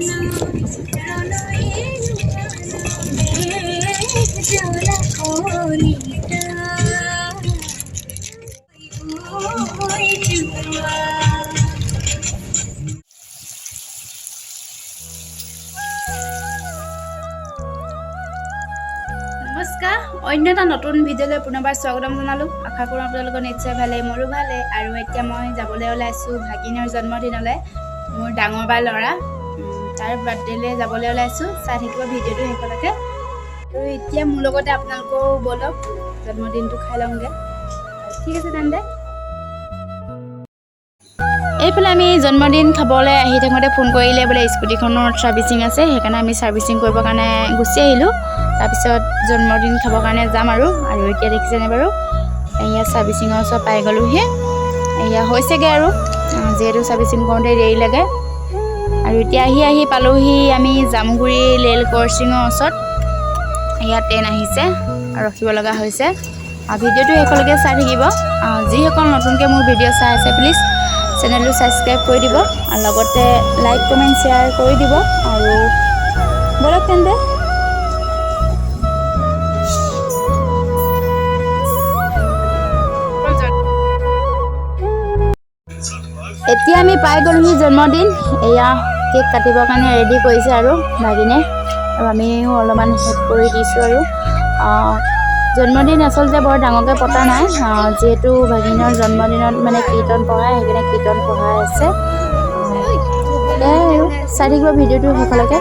নমস্কাৰ, অন্য এটা নতুন ভিডিঅ'লৈ পুনৰবাৰ স্বাগতম জনালোঁ। আশা কৰোঁ আপোনালোকৰ নিশ্চয় ভালে, মোৰো ভালে। আৰু এতিয়া মই যাবলৈ ওলাইছোঁ ভাগিনৰ জন্মদিনলৈ, মোৰ ডাঙৰ বা ল'ৰা তাৰ বাৰ্থডেলৈ যাবলৈ ওলাইছোঁ। চাই থাকিব ভিডিঅ'টো শেষলৈকে। আৰু এতিয়া মোৰ লগতে আপোনালোকেও ব'লক জন্মদিনটো খাই লওঁগৈ। ঠিক আছে তেন্তে। এইফালে আমি জন্মদিন খাবলৈ আহি থাকোঁতে ফোন কৰিলে বোলে স্কুটিখনৰ ছাৰ্ভিচিং আছে, সেইকাৰণে আমি ছাৰ্ভিচিং কৰিবৰ কাৰণে গুচি আহিলোঁ। তাৰপিছত জন্মদিন খাবৰ কাৰণে যাম আৰু এতিয়া দেখিছেনে বাৰু, এয়া ছাৰ্ভিচিঙৰ ওচৰত পাই গ'লোহি। এয়া হৈছেগৈ আৰু যিহেতু ছাৰ্ভিচিং কৰোঁতে দেৰি লাগে। আৰু এতিয়া আহি পালোহি আমি জামুগুৰি ৰেল ক্ৰছিঙৰ ওচৰত। এয়া ট্ৰেইন আহিছে আৰু ৰখিব লগা হৈছে। ভিডিঅ'টো শেষলৈকে চাই থাকিব। যিসকল নতুনকৈ মোৰ ভিডিঅ' চাই আছে প্লিজ চেনেলটো ছাবস্ক্ৰাইব কৰি দিব আৰু লগতে লাইক কমেণ্ট শ্বেয়াৰ কৰি দিব। আৰু ব'লক তেন্তে। এতিয়া আমি পাই গ'লোহি জন্মদিন। এয়া কেক কাটিবৰ কাৰণে ৰেডি কৰিছে আৰু ভাগিনে, আৰু আমিও অলপমান হেল্প কৰি দিছোঁ। আৰু জন্মদিন আচলতে বৰ ডাঙৰকৈ পতা নাই, যিহেতু ভাগিনৰ জন্মদিনত মানে কীৰ্তন পঢ়ায়, সেইকাৰণে কীৰ্তন পঢ়াই আছে। আৰু চাই থাকিব ভিডিঅ'টো শেষলৈকে।